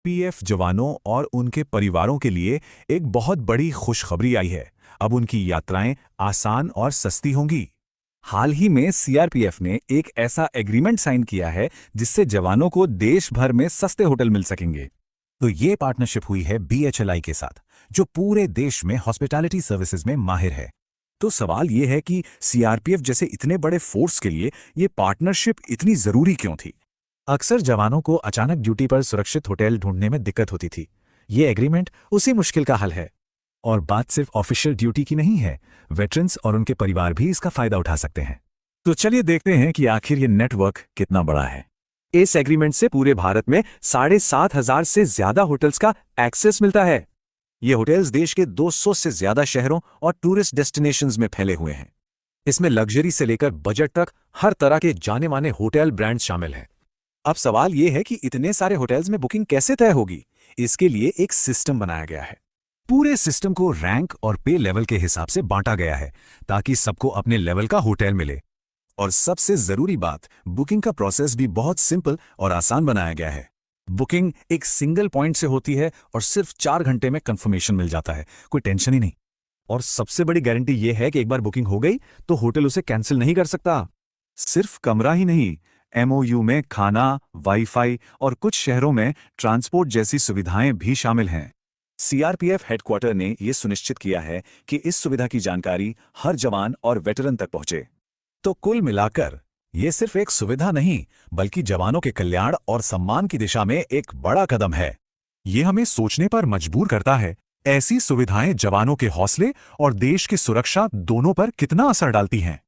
CRPF जवानों और उनके परिवारों के लिए एक बहुत बड़ी खुशखबरी आई है। अब उनकी यात्राएं आसान और सस्ती होंगी। हाल ही में सीआरपीएफ ने एक ऐसा एग्रीमेंट साइन किया है जिससे जवानों को देश भर में सस्ते होटल मिल सकेंगे। तो ये पार्टनरशिप हुई है बीएचएलआई के साथ, जो पूरे देश में हॉस्पिटैलिटी सर्विसेज में माहिर है। तो सवाल ये है कि सीआरपीएफ जैसे इतने बड़े फोर्स के लिए ये पार्टनरशिप इतनी जरूरी क्यों थी? अक्सर जवानों को अचानक ड्यूटी पर सुरक्षित होटल ढूंढने में दिक्कत होती थी। ये एग्रीमेंट उसी मुश्किल का हल है। और बात सिर्फ ऑफिशियल ड्यूटी की नहीं है, वेटरन्स और उनके परिवार भी इसका फायदा उठा सकते हैं। तो चलिए देखते हैं कि आखिर ये नेटवर्क कितना बड़ा है। इस एग्रीमेंट से पूरे भारत में 7,500 से ज्यादा होटल्स का एक्सेस मिलता है। ये होटल्स देश के 200 से ज्यादा शहरों और टूरिस्ट डेस्टिनेशंस में फैले हुए हैं। इसमें लग्जरी से लेकर बजट तक हर तरह के जाने माने होटल ब्रांड्स शामिल हैं। अब सवाल यह है कि इतने सारे होटल्स में बुकिंग कैसे तय होगी? इसके लिए एक सिस्टम बनाया गया है। पूरे सिस्टम को रैंक और पे लेवल के हिसाब से बांटा गया है ताकि सबको अपने लेवल का होटल मिले। और सबसे जरूरी बात, बुकिंग का प्रोसेस भी बहुत सिंपल और आसान बनाया गया है। बुकिंग एक सिंगल पॉइंट से होती है और सिर्फ 4 घंटे में कंफर्मेशन मिल जाता है। कोई टेंशन ही नहीं। और सबसे बड़ी गारंटी यह है कि एक बार बुकिंग हो गई तो होटल उसे कैंसिल नहीं कर सकता। सिर्फ कमरा ही नहीं, एमओयू में खाना, वाईफाई और कुछ शहरों में ट्रांसपोर्ट जैसी सुविधाएं भी शामिल हैं। सीआरपीएफ हेडक्वार्टर ने यह सुनिश्चित किया है कि इस सुविधा की जानकारी हर जवान और वेटरन तक पहुंचे। तो कुल मिलाकर ये सिर्फ एक सुविधा नहीं, बल्कि जवानों के कल्याण और सम्मान की दिशा में एक बड़ा कदम है। ये हमें सोचने पर मजबूर करता है, ऐसी सुविधाएं जवानों के हौसले और देश की सुरक्षा दोनों पर कितना असर डालती हैं।